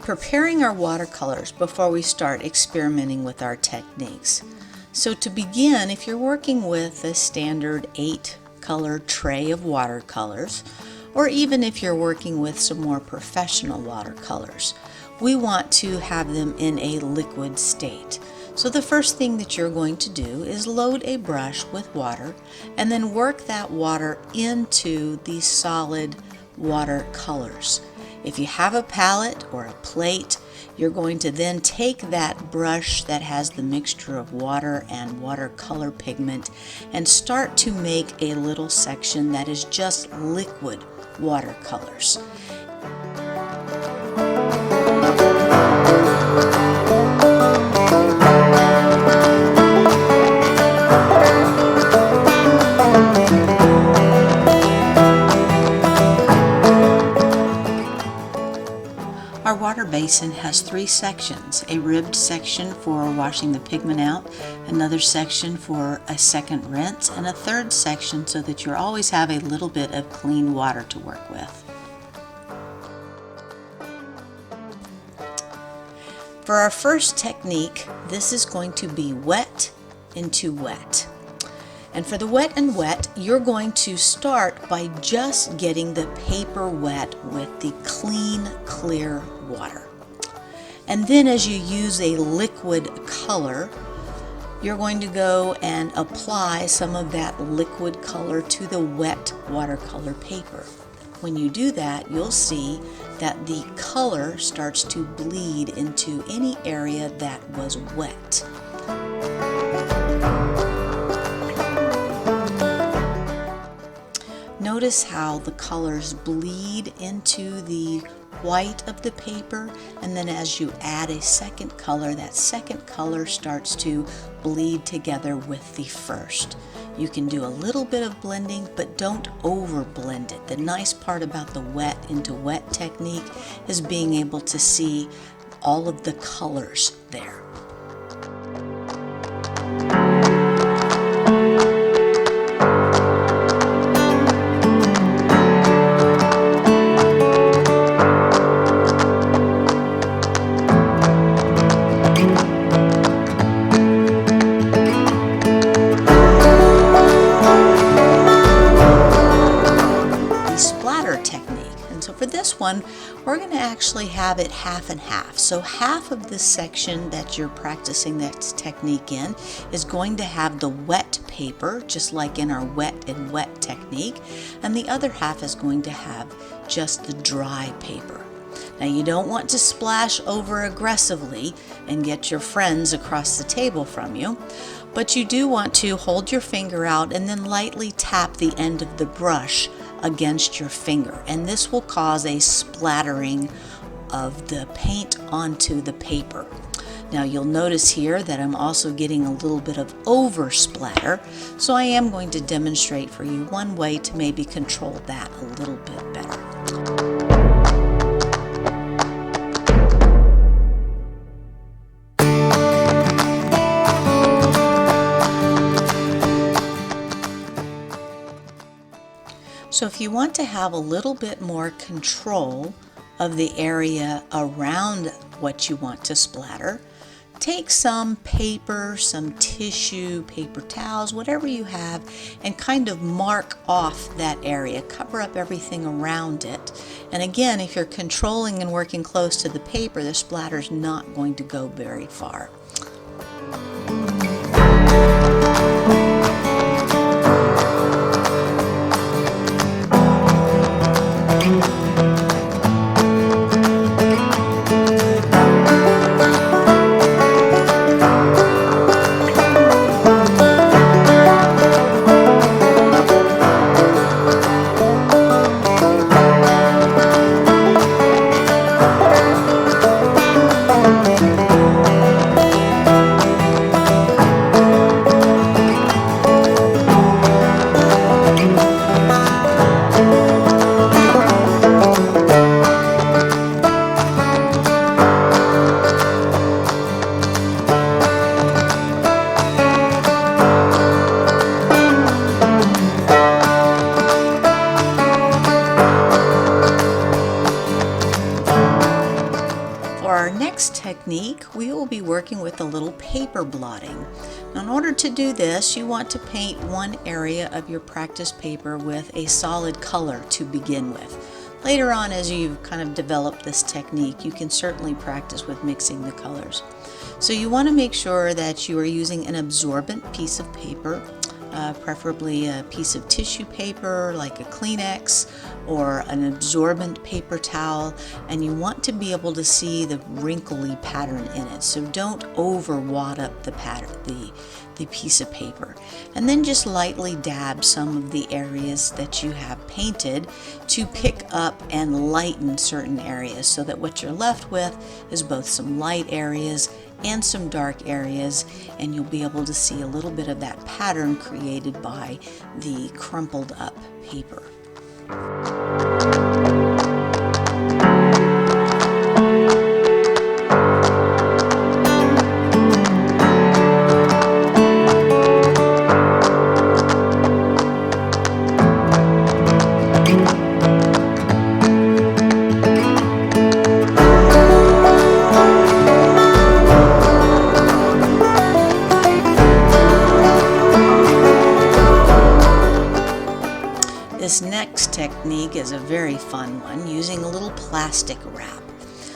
preparing our watercolors before we start experimenting with our techniques. So to begin, if you're working with a standard 8-color tray of watercolors, or even if you're working with some more professional watercolors, we want to have them in a liquid state. So the first thing that you're going to do is load a brush with water and then work that water into the solid watercolors. If you have a palette or a plate, you're going to then take that brush that has the mixture of water and watercolor pigment and start to make a little section that is just liquid watercolors. Our water basin has 3 sections: a ribbed section for washing the pigment out, another section for a second rinse, and a third section so that you always have a little bit of clean water to work with. For our first technique, this is going to be wet into wet. And for the wet and wet, you're going to start by just getting the paper wet with the clean, clear water. And then as you use a liquid color, you're going to go and apply some of that liquid color to the wet watercolor paper. When you do that, you'll see that the color starts to bleed into any area that was wet. Notice how the colors bleed into the white of the paper, and then as you add a second color, that second color starts to bleed together with the first. You can do a little bit of blending, but don't over blend it. The nice part about the wet into wet technique is being able to see all of the colors there. For this one, we're going to actually have it half and half. So half of this section that you're practicing that technique in is going to have the wet paper, just like in our wet and wet technique, and the other half is going to have just the dry paper. Now you don't want to splash over aggressively and get your friends across the table from you, but you do want to hold your finger out and then lightly tap the end of the brush against your finger, and this will cause a splattering of the paint onto the paper. Now you'll notice here that I'm also getting a little bit of over splatter, so I am going to demonstrate for you one way to maybe control that a little bit better. So if you want to have a little bit more control of the area around what you want to splatter, take some paper, some tissue, paper towels, whatever you have, and kind of mark off that area. Cover up everything around it. And again, if you're controlling and working close to the paper, the splatter's not going to go very far. technique, we will be working with a little paper blotting. Now, in order to do this, you want to paint one area of your practice paper with a solid color to begin with. Later on, as you've kind of developed this technique, you can certainly practice with mixing the colors. So you want to make sure that you are using an absorbent piece of paper, preferably a piece of tissue paper like a Kleenex or an absorbent paper towel, and you want to be able to see the wrinkly pattern in it. So don't over wad up the pattern, the piece of paper, and then just lightly dab some of the areas that you have painted to pick up and lighten certain areas, so that what you're left with is both some light areas and some dark areas, and you'll be able to see a little bit of that pattern created by the crumpled up paper. This next technique is a very fun one, using a little plastic wrap.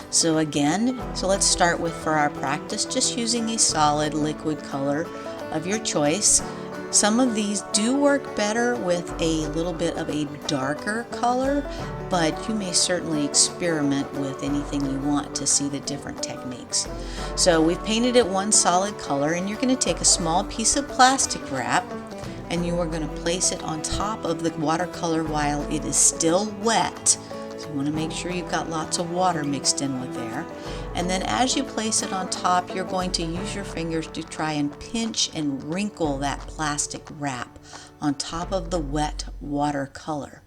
So let's start with, for our practice, just using a solid liquid color of your choice. Some of these do work better with a little bit of a darker color, but you may certainly experiment with anything you want to see the different techniques. So we've painted it one solid color, and you're going to take a small piece of plastic wrap, and you are going to place it on top of the watercolor while it is still wet. So you want to make sure you've got lots of water mixed in with there. And then as you place it on top, you're going to use your fingers to try and pinch and wrinkle that plastic wrap on top of the wet watercolor.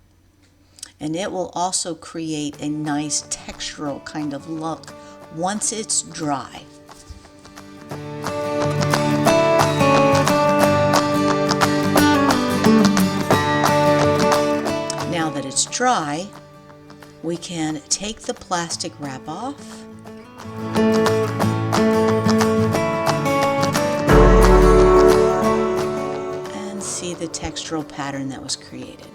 And it will also create a nice textural kind of look once it's dry. Now that it's dry, we can take the plastic wrap off and see the textural pattern that was created.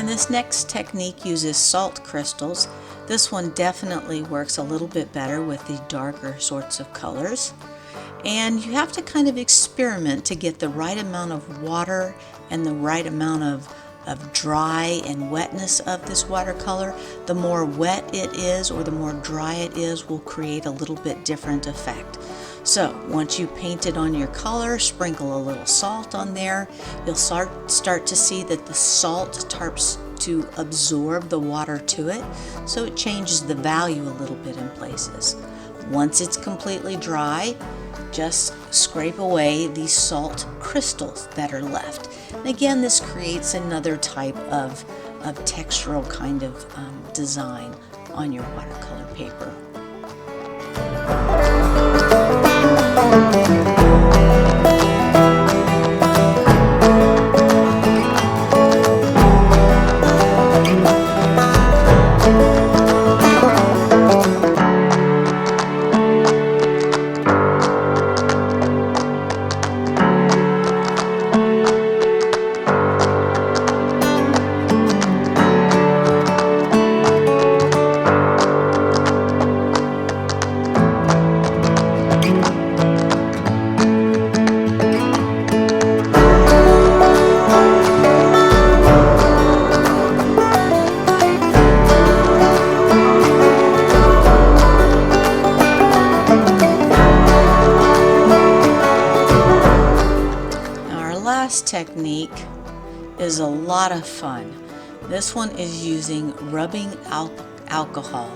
This next technique uses salt crystals. This one definitely works a little bit better with the darker sorts of colors. And you have to kind of experiment to get the right amount of water and the right amount of dry and wetness of this watercolor. The more wet it is or the more dry it is will create a little bit different effect. So once you paint it on your color, sprinkle a little salt on there. You'll start to see that the salt starts to absorb the water to it, so it changes the value a little bit in places. Once it's completely dry, just scrape away the salt crystals that are left. And again, this creates another type of textural kind of design on your watercolor paper. last technique is a lot of fun. This one is using rubbing alcohol,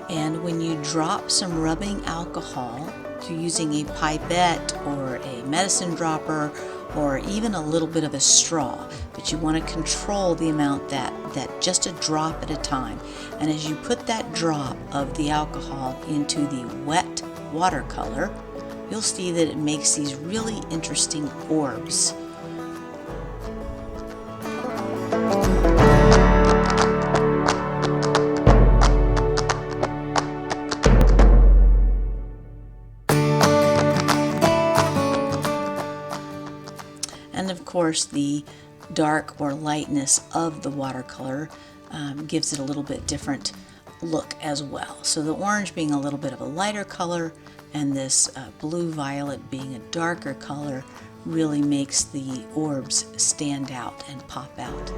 and when you drop some rubbing alcohol, you're using a pipette or a medicine dropper or even a little bit of a straw, but you want to control the amount that just a drop at a time. And as you put that drop of the alcohol into the wet watercolor, you'll see that it makes these really interesting orbs. And of course, the dark or lightness of the watercolor gives it a little bit different look as well. So the orange being a little bit of a lighter color and this blue violet being a darker color really makes the orbs stand out and pop out.